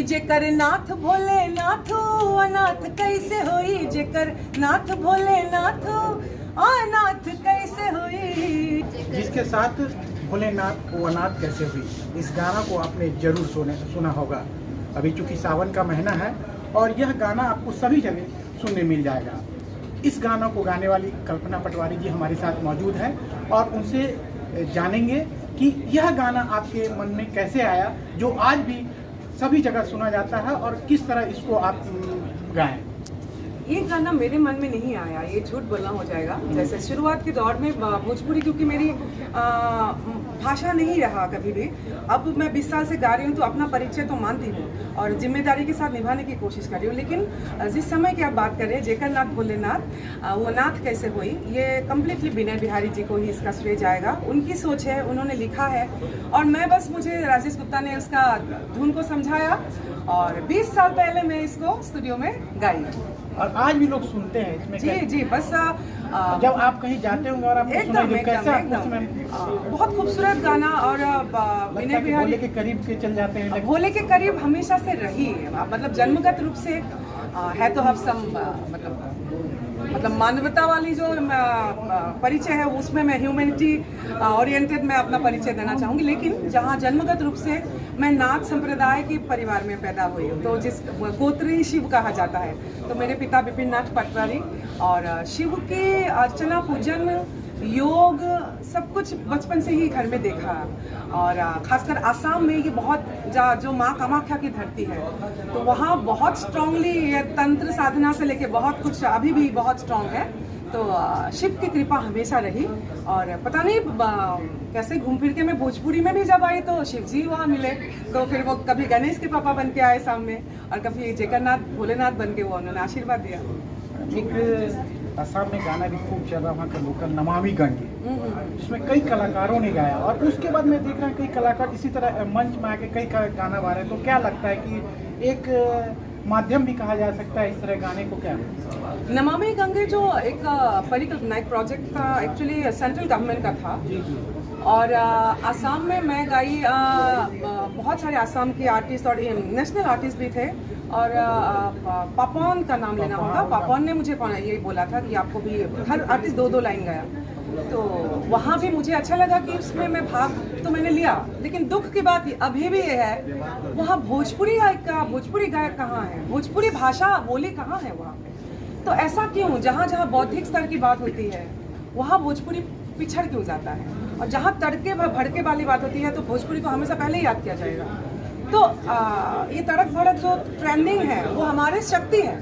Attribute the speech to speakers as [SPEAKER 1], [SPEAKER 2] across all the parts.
[SPEAKER 1] जेकर नाथ भोलेनाथ अनाथ कैसे होई, जेकर नाथ भोलेनाथ अनाथ कैसे होई।
[SPEAKER 2] जिसके साथ भोलेनाथ वो अनाथ कैसे हुई, इस गाना को आपने जरूर सुना होगा। अभी चूंकि सावन का महीना है और यह गाना आपको सभी जगह सुनने मिल जाएगा। इस गाना को गाने वाली कल्पना पटवारी जी हमारे साथ मौजूद हैं और उनसे जानेंगे कि यह गाना आपके मन में कैसे आया, जो आज भी सभी जगह सुना जाता है, और किस तरह इसको आप गाएं।
[SPEAKER 1] ये गाना मेरे मन में नहीं आया, ये झूठ बोलना हो जाएगा। जैसे शुरुआत के दौर में भोजपुरी क्योंकि मेरी भाषा नहीं रहा कभी भी। अब मैं 20 साल से गा रही हूँ तो अपना परिचय तो मानती हूँ और जिम्मेदारी के साथ निभाने की कोशिश कर रही हूँ। लेकिन जिस समय की आप बात कर रहे हैं, जेकर नाथ भोलेनाथ वो नाथ कैसे हुई, ये कम्प्लीटली विनय बिहारी जी को ही इसका श्रेय जाएगा। उनकी सोच है, उन्होंने लिखा है और मैं बस, मुझे राजेश गुप्ता ने उसका धुन को समझाया और 20 साल पहले मैं इसको स्टूडियो में गाई।
[SPEAKER 2] और आज भी लोग सुनते हैं इसमें।
[SPEAKER 1] जी बस
[SPEAKER 2] जब आप कहीं जाते होंगे और आप
[SPEAKER 1] बहुत खूबसूरत गाना और विनय बिहारी
[SPEAKER 2] भोले के करीब के चल जाते हैं।
[SPEAKER 1] भोले के करीब हमेशा से रही है, मतलब जन्मगत रूप से है तो हम सब मतलब मानवता वाली जो परिचय है उसमें मैं ह्यूमैनिटी ओरिएंटेड में अपना परिचय देना चाहूँगी। लेकिन जहाँ जन्मगत रूप से मैं नाथ संप्रदाय के परिवार में पैदा हुई हूँ, तो जिस गोत्री शिव कहा जाता है, तो मेरे पिता विपिन नाथ पटवारी और शिव की अर्चना पूजन योग सब कुछ बचपन से ही घर में देखा। और खासकर आसाम में ये बहुत जो माँ कामाख्या की धरती है, तो वहाँ बहुत स्ट्रांगली ये तंत्र साधना से लेके बहुत कुछ अभी भी बहुत स्ट्रांग है। तो शिव की कृपा हमेशा रही और पता नहीं कैसे घूम फिर के मैं भोजपुरी में भी जब आई तो शिव जी वहाँ मिले। तो फिर वो कभी गणेश के पापा बन के आए सामने और कभी जेकरनाथ भोलेनाथ बन के वो उन्होंने आशीर्वाद दिया।
[SPEAKER 2] एक असम में गाना भी खूब चल रहा, वहाँ का लोकल नमामि गंगे, जिसमें कई कलाकारों ने गाया और उसके बाद मैं देख रहा हूँ कई कलाकार इसी तरह मंच में आके कई गाना गा रहे हैं। तो क्या लगता है कि एक माध्यम भी कहा जा सकता है इस तरह गाने को? क्या
[SPEAKER 1] नमामि गंगे जो एक परिकल्पना, एक प्रोजेक्ट था, एक्चुअली सेंट्रल गवर्नमेंट का था और आसाम में मैं गाई। बहुत सारे आसाम के आर्टिस्ट और नेशनल आर्टिस्ट भी थे और पापन का नाम लेना होगा। पापन ने मुझे यही बोला था कि आपको भी, हर आर्टिस्ट 2-2 लाइन गाया। तो वहाँ भी मुझे अच्छा लगा कि उसमें मैं भाग तो मैंने लिया। लेकिन दुख की बात अभी भी ये है, वहाँ भोजपुरी गायक कहाँ है, भोजपुरी भाषा बोली कहाँ है वहाँ पे। तो ऐसा क्यों, जहाँ जहाँ बौद्धिक स्तर की बात होती है वहाँ भोजपुरी पिछड़ क्यों जाता है, और जहाँ तड़के भड़के वाली बात होती है तो भोजपुरी को हमेशा पहले ही याद किया जाएगा। तो ये तड़क भड़क जो ट्रेंडिंग है वो हमारे शक्ति है,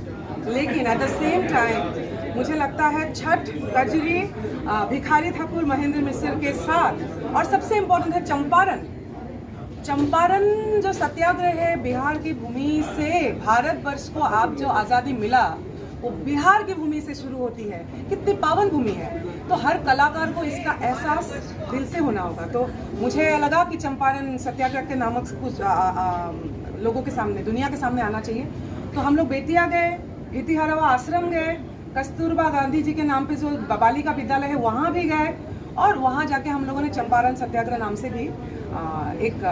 [SPEAKER 1] लेकिन एट द सेम टाइम मुझे लगता है छठ, कजरी, भिखारी ठाकुर, महेंद्र मिश्र के साथ, और सबसे इम्पोर्टेंट है चंपारण जो सत्याग्रह है बिहार की भूमि से। भारतवर्ष को आप जो आज़ादी मिला वो बिहार की भूमि से शुरू होती है। कितनी पावन भूमि है, तो हर कलाकार को इसका एहसास दिल से होना होगा। तो मुझे लगा कि चंपारण सत्याग्रह के नामक कुछ लोगों के सामने, दुनिया के सामने आना चाहिए। तो हम लोग बेतिया गए, भितिहरवा आश्रम गए, कस्तूरबा गांधी जी के नाम पे जो बालिका विद्यालय है वहाँ भी गए और वहाँ जाके हम लोगों ने चंपारण सत्याग्रह नाम से भी एक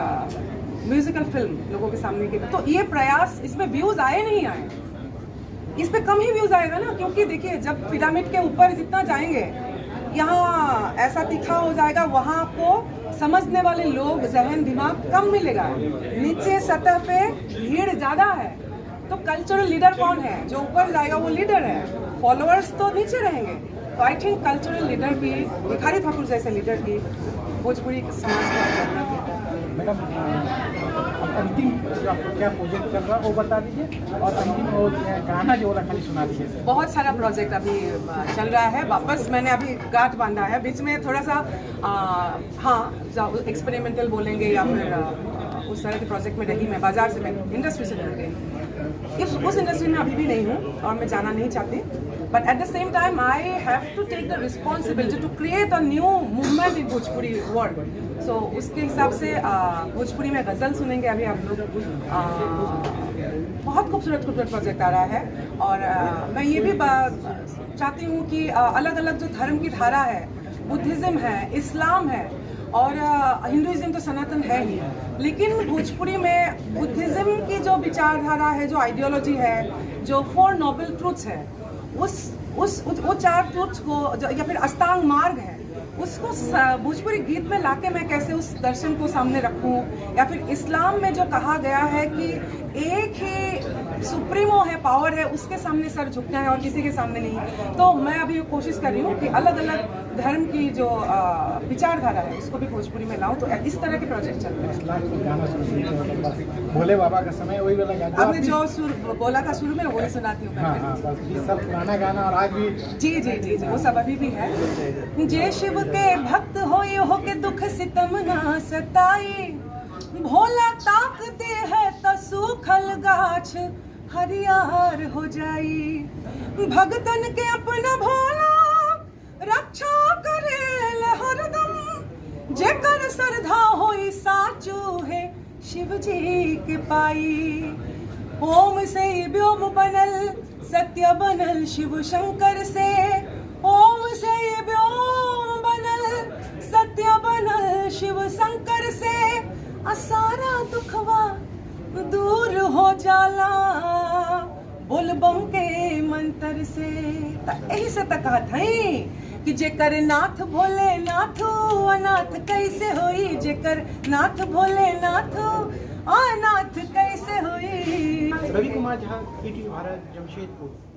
[SPEAKER 1] म्यूजिकल फिल्म लोगों के सामने की। तो ये प्रयास, इसमें व्यूज़ आए नहीं आए, इस पे कम ही व्यूज आएगा ना, क्योंकि देखिए जब पिरामिड के ऊपर जितना जाएंगे यहाँ ऐसा तीखा हो जाएगा, वहाँ आपको समझने वाले लोग, जहन दिमाग कम मिलेगा। नीचे सतह पे भीड़ ज्यादा है, तो कल्चरल लीडर कौन है? जो ऊपर जाएगा वो लीडर है, फॉलोअर्स तो नीचे रहेंगे। तो आई थिंक कल्चरल लीडर भी, भिखारी ठाकुर जैसे लीडर भी भोजपुरी समाज को।
[SPEAKER 2] मैडम, अंतिम आपको क्या प्रोजेक्ट कर रहा है वो बता दीजिए, और अंतिम वो गाना जो वाला खाली सुना दीजिए।
[SPEAKER 1] बहुत सारा प्रोजेक्ट अभी चल रहा है, वापस मैंने अभी गांठ बांधा है। बीच में थोड़ा सा एक्सपेरिमेंटल बोलेंगे या फिर उस तरह के प्रोजेक्ट में रही। मैं बाजार से, मैं इंडस्ट्री से जुड़ गई, उस इंडस्ट्री में अभी भी नहीं हूँ और मैं जाना नहीं चाहती। But at the same time I have to take the responsibility to create a new movement in Bhojpuri world. So उसके हिसाब से भोजपुरी में गज़ल सुनेंगे अभी आप लोग। बहुत खूबसूरत प्रोजेक्ट आ रहा है और मैं ये भी चाहती हूँ कि अलग अलग जो धर्म की धारा है, बुद्धिज़्म है, इस्लाम है, और हिंदुइज्म तो सनातन है ही, लेकिन भोजपुरी में बुद्धिज्म की जो विचारधारा है, जो आइडियोलॉजी है, जो 4 नोबल ट्रूथ्स है, वो 4 ट्रूथ्स को या फिर अष्टांग मार्ग है, उसको भोजपुरी गीत में लाके मैं कैसे उस दर्शन को सामने रखूं, या फिर इस्लाम में जो कहा गया है कि एक ही सुप्रीमो है, पावर है, उसके सामने सर झुकना है और किसी के सामने नहीं। तो मैं अभी कोशिश कर रही हूँ कि अलग अलग धर्म की जो विचारधारा है उसको भी भोजपुरी में लाऊं। तो इस तरह के प्रोजेक्ट चल रहे हैं।
[SPEAKER 2] भोले बाबा का समय वही वाला गाना
[SPEAKER 1] आपने जो सुर बोला था शुरू में वही सुनाती हूँ
[SPEAKER 2] हाँ हाँ, बस ये सब पुराना गाना और आज भी
[SPEAKER 1] जी जी जी जी वो सब अभी भी है। जे शिव के भक्त हो के दुख सितम ना सताई, भोला ताकते है त सूखल गाछ हरियार हो जाई, भगतन के अपना भोला रक्षा करेल हरदम, जेकर श्रद्धा होई साचू है शिव जी के पाई। ओम से व्योम बनल सत्य बनल शिव शंकर से, ओम से व्योम बनल सत्य बनल शिव शंकर से, असारा दुखवा दूर हो जाला बोलबम के मंत्र से। यही से तक कहत है कि जेकर नाथ भोले नाथ अनाथ कैसे होई, जेकर नाथ भोले नाथ अनाथ कैसे होई।
[SPEAKER 2] रवि कुमार झा, ईटीवी भारत, जमशेदपुर।